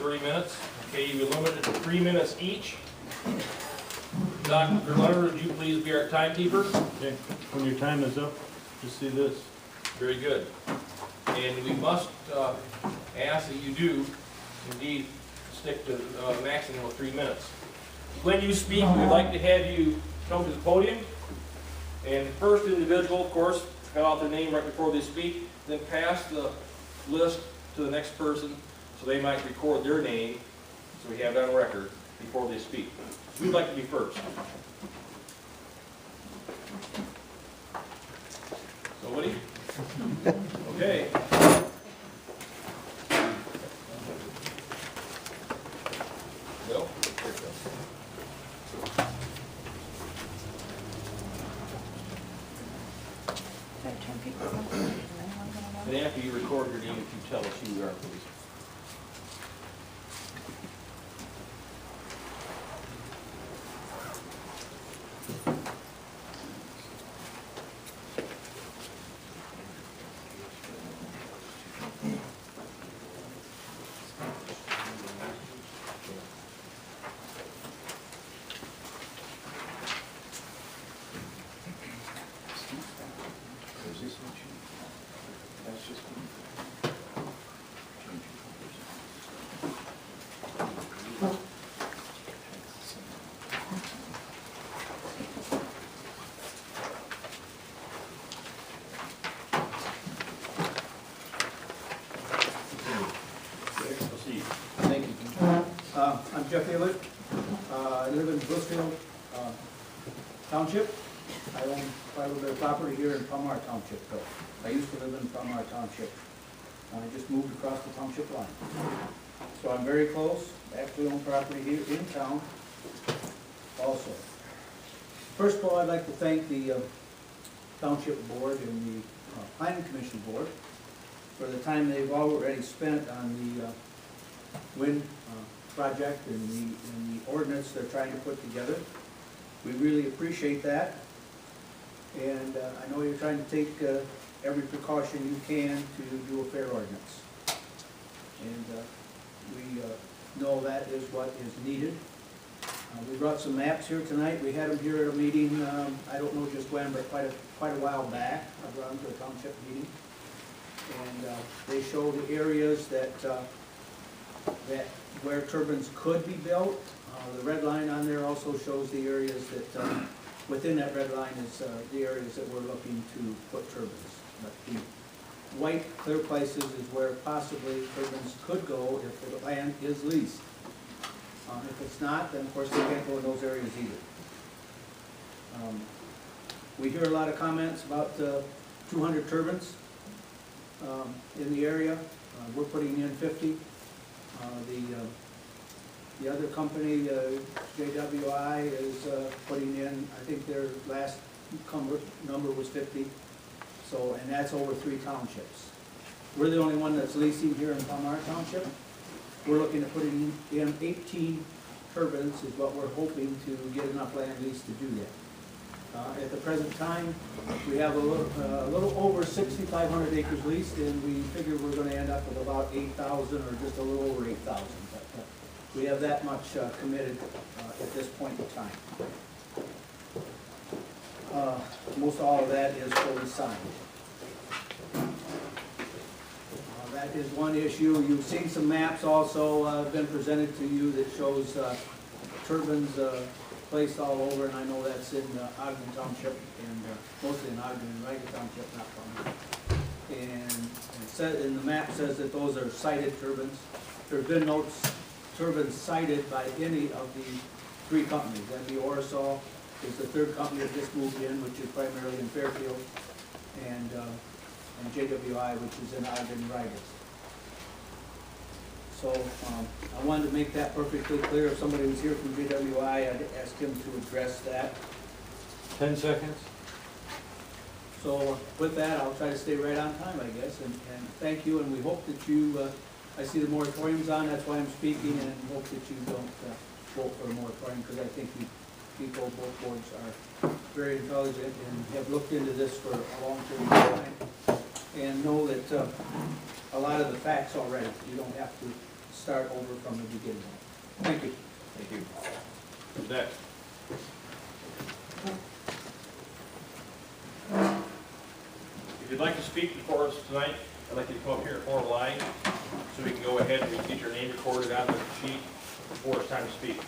3 minutes. Okay, you'll be limited to 3 minutes each. Dr. Leonard, would you please be our timekeeper? Okay, when your time is up, just see this. Very good. And we must ask that you do indeed stick to a maximum of 3 minutes. When you speak, we'd like to have you come to the podium. And the first individual, of course, fill out their name right before they speak, then pass the list to the next person so they might record their name so we have that on record before they speak. So we'd like to be first. So Woody? Okay. Bill? And after you record your name, if you tell us who you are, please. I'm Jeff Ayler. I live in Brooksfield Township. I own quite a little bit of property here in Palmyra Township. So I used to live in Palmyra Township. I just moved across the township line. So I'm very close. I actually own property here in town also. First of all, I'd like to thank the Township Board and the Planning Commission Board for the time they've already spent on the wind project and the ordinance they're trying to put together. We really appreciate that. And I know you're trying to take every precaution you can to do a fair ordinance. And we know that is what is needed. We brought some maps here tonight. We had them here at a meeting, I don't know just when, but quite a while back. I brought them to a township meeting. And they show the areas that where turbines could be built. The red line on there also shows the areas that, within that red line is the areas that we're looking to put turbines. But the white clear places is where possibly turbines could go if the land is leased. If it's not, then of course they can't go in those areas either. We hear a lot of comments about 200 turbines in the area. We're putting in 50. The other company, JWI, is putting in, I think their last number was 50. So, and that's over 3 townships. We're the only one that's leasing here in Palmyra Township. We're looking at putting in 18 turbines is what we're hoping to get enough land leased to do that. At the present time, we have a little over 6,500 acres leased, and we figure we're going to end up with about 8,000 or just a little over 8,000. But we have that much committed at this point in time. Most all of that is fully signed. That is one issue. You've seen some maps also been presented to you that shows turbines placed all over, and I know that's in Ogden Township, and mostly in Ogden and Riga Township, not Palmyra. And it says, and the map says that those are sited turbines. There have been no turbines sited by any of the 3 companies. MB Orisol is the 3rd company that just moved in, which is primarily in Fairfield, and JWI, which is in Ogden and Riga. So I wanted to make that perfectly clear. If somebody was here from JWI, I'd ask him to address that. 10 seconds. So with that, I'll try to stay right on time, I guess, and thank you, and we hope that you, I see the moratorium's on, that's why I'm speaking, and hope that you don't vote for a moratorium, because I think you people, both boards are very intelligent and have looked into this for a long period of time, and know that a lot of the facts already. You don't have to start over from the beginning. Thank you. Thank you. Who's next? If you'd like to speak before us tonight, I'd like you to come up here and form a line so we can go ahead and get your name recorded on the sheet before it's time to speak.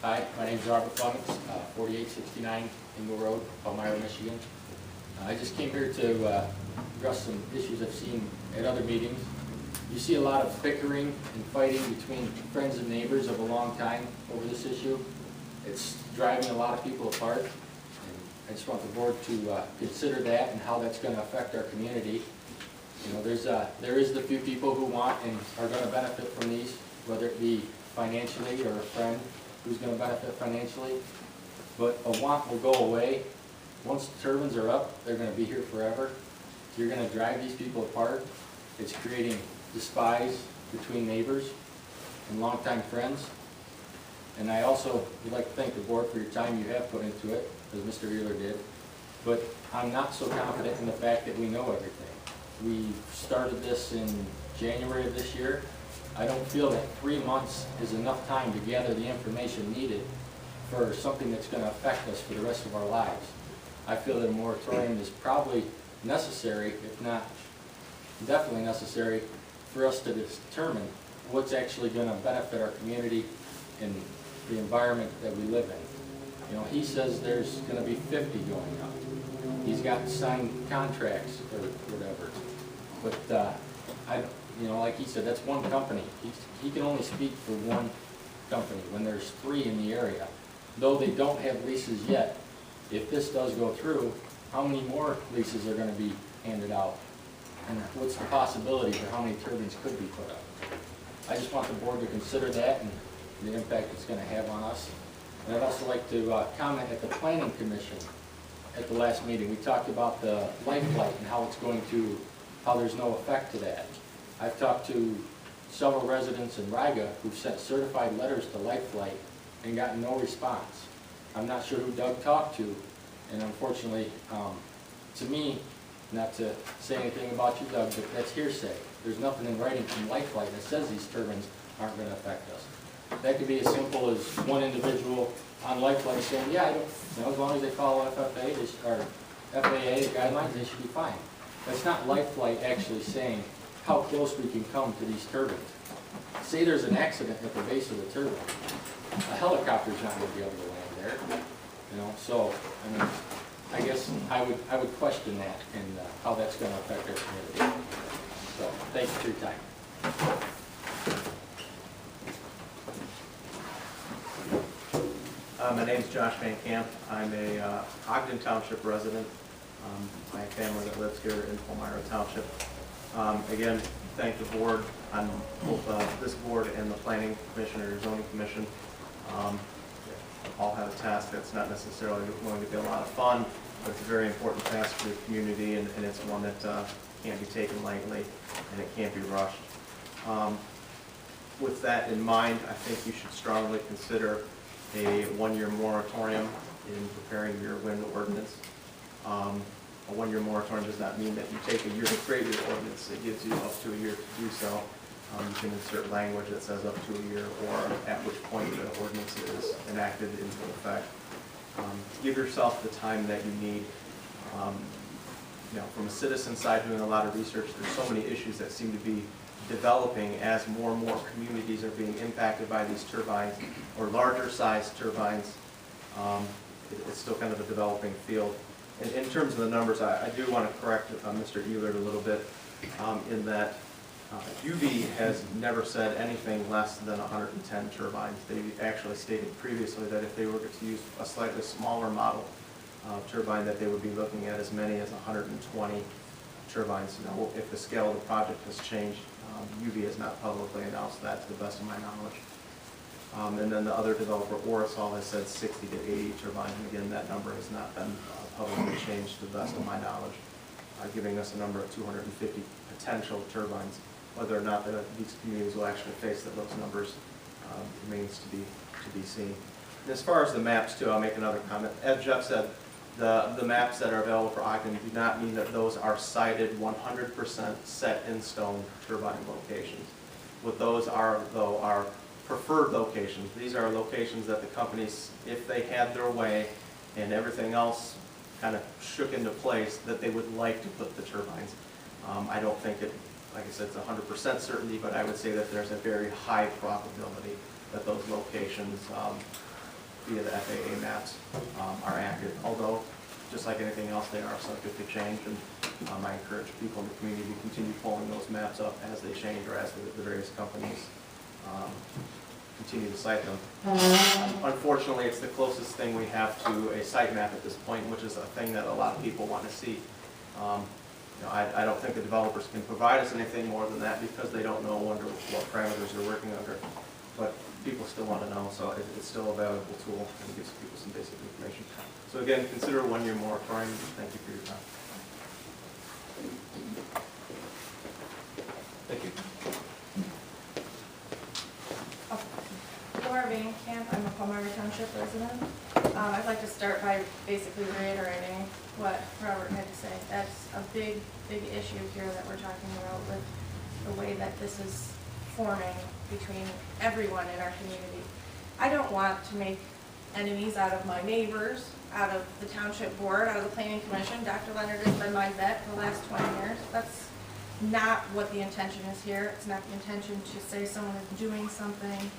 Hi, my name is Robert Clements, 4869 Ingle Road, Palmyra, Michigan. I just came here to address some issues I've seen at other meetings. You see a lot of bickering and fighting between friends and neighbors of a long time over this issue. It's driving a lot of people apart. And I just want the board to consider that and how that's going to affect our community. You know, there is the few people who want and are going to benefit from these, whether it be financially or a friend who's going to benefit financially. But a want will go away. Once the turbines are up, they're going to be here forever. You're going to drive these people apart. It's creating despise between neighbors and longtime friends. And I also would like to thank the board for your time you have put into it, as Mr. Ealer did. But I'm not so confident in the fact that we know everything. We started this in January of this year. I don't feel that 3 months is enough time to gather the information needed for something that's going to affect us for the rest of our lives. I feel that a moratorium is probably necessary, if not definitely necessary, for us to determine what's actually going to benefit our community and the environment that we live in. You know, he says there's going to be 50 going up. He's got signed contracts or whatever. But you know, like he said, that's one company. He can only speak for one company when there's 3 in the area. Though they don't have leases yet, if this does go through, how many more leases are going to be handed out? And what's the possibility for how many turbines could be put up? I just want the board to consider that and the impact it's going to have on us. And I'd also like to comment at the Planning Commission at the last meeting. We talked about the life flight and how there's no effect to that. I've talked to several residents in Riga who've sent certified letters to Life Flight and gotten no response. I'm not sure who Doug talked to, and unfortunately, to me, not to say anything about you, Doug, but that's hearsay. There's nothing in writing from Life Flight that says these turbines aren't going to affect us. That could be as simple as one individual on Life Flight saying, yeah, as long as they follow FAA, the guidelines, they should be fine. That's not Life Flight actually saying how close we can come to these turbines. Say there's an accident at the base of the turbine. A helicopter's not going to be able to land there. You know, so I mean, I guess I would question that and how that's going to affect our community. So thank you for your time. My name is Josh Van Camp. I'm a Ogden Township resident. My family that lives here in Palmyra Township. Again, thank the board on both this board and the Planning Commission or Zoning Commission. All have a task that's not necessarily going to be a lot of fun, but it's a very important task for the community, and it's one that can't be taken lightly and it can't be rushed. With that in mind, I think you should strongly consider a one-year moratorium in preparing your wind ordinance. A one-year moratorium does not mean that you take a year to create your ordinance. It gives you up to a year to do so. You can insert language that says up to a year or at which point the ordinance is enacted into effect. Give yourself the time that you need. You know, from a citizen side doing a lot of research, there's so many issues that seem to be developing as more and more communities are being impacted by these turbines or larger sized turbines. It's still kind of a developing field. And in terms of the numbers, I do want to correct Mr. Ehlert a little bit in that UV has never said anything less than 110 turbines. They actually stated previously that if they were to use a slightly smaller model turbine, that they would be looking at as many as 120 turbines. Now, if the scale of the project has changed, UV has not publicly announced that to the best of my knowledge. And then the other developer, Orisol, has said 60 to 80 turbines. And again, that number has not been publicly changed to the best of my knowledge, giving us a number of 250 potential turbines. Whether or not these communities will actually face those numbers remains to be seen. And as far as the maps too, I'll make another comment. As Jeff said, the maps that are available for Ogden do not mean that those are sited 100% set in stone turbine locations. What those are, though, are preferred locations. These are locations that the companies, if they had their way and everything else kind of shook into place, that they would like to put the turbines. I don't think it, like I said, it's 100% certainty, but I would say that there's a very high probability that those locations, via the FAA maps, are accurate. Although, just like anything else, they are subject to change, and I encourage people in the community to continue pulling those maps up as they change or as the various companies continue to cite them. Unfortunately, it's the closest thing we have to a site map at this point, which is a thing that a lot of people want to see. I don't think the developers can provide us anything more than that because they don't know under what parameters they're working under. But people still want to know, so it's still a valuable tool and gives people some basic information. So again, consider a one-year moratorium. Thank you for your time. Thank you. Laura Van Camp, I'm a Palmyra Township resident. I'd like to start by basically reiterating what Robert had to say. That's a big issue here that we're talking about with the way that this is forming between everyone in our community. I don't want to make enemies out of my neighbors, out of the township board, out of the planning commission. Dr. Leonard has been my vet for the last 20 years. That's not what the intention is here. It's not the intention to say someone is doing something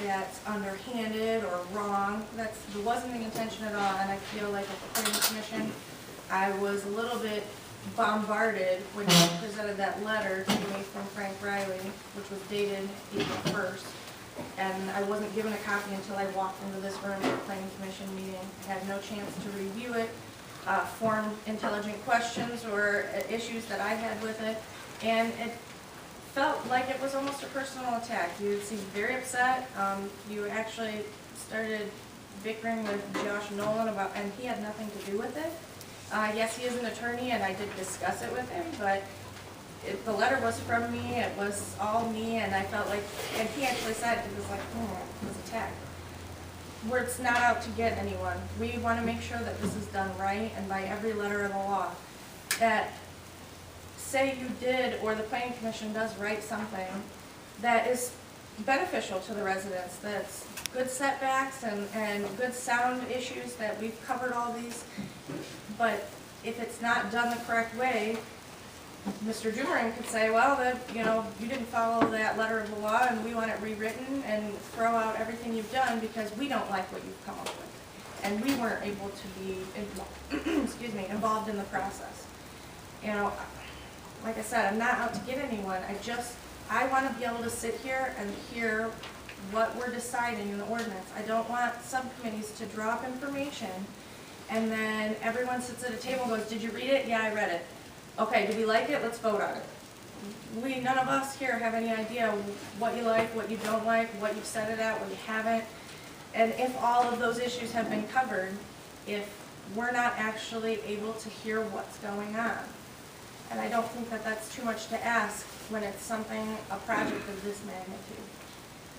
that's underhanded or wrong. That wasn't the intention at all, and I feel like at the planning commission, I was a little bit bombarded when you presented that letter to me from Frank Riley, which was dated April 1st, and I wasn't given a copy until I walked into this room at the planning commission meeting. I had no chance to review it, form intelligent questions or issues that I had with it, and it felt like it was almost a personal attack. You seemed very upset. You actually started bickering with Josh Nolan about, and he had nothing to do with it. Yes, he is an attorney, and I did discuss it with him, but the letter was from me, it was all me, and I felt like, and he actually said it was like, it was attacked. Where it's not out to get anyone. We want to make sure that this is done right and by every letter of the law. That say you did, or the planning commission does write something that is beneficial to the residents, that's good setbacks and good sound issues, that we've covered all these, but if it's not done the correct way, Mr. Jumerin could say, well, you didn't follow that letter of the law and we want it rewritten and throw out everything you've done because we don't like what you've come up with. And we weren't able to be involved in the process. Like I said, I'm not out to get anyone. I want to be able to sit here and hear what we're deciding in the ordinance. I don't want subcommittees to draw up information and then everyone sits at a table and goes, did you read it? Yeah, I read it. Okay, do we like it? Let's vote on it. None of us here have any idea what you like, what you don't like, what you've set it at, what you haven't. And if all of those issues have been covered, if we're not actually able to hear what's going on. And I don't think that that's too much to ask when it's something, a project of this magnitude.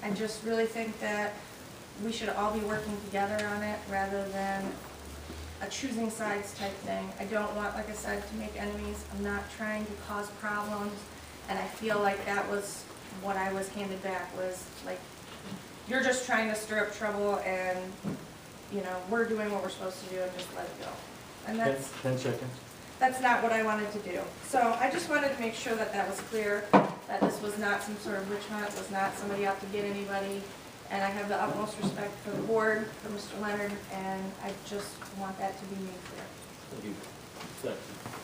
I just really think that we should all be working together on it rather than a choosing sides type thing. I don't want, like I said, to make enemies. I'm not trying to cause problems. And I feel like that was what I was handed back, was like, you're just trying to stir up trouble and, we're doing what we're supposed to do and just let it go. And 10 seconds. that's not what I wanted to do. So I just wanted to make sure that that was clear, that this was not some sort of witch hunt, it was not somebody out to get anybody. And I have the utmost respect for the board, for Mr. Leonard, and I just want that to be made clear. Thank you. Thanks.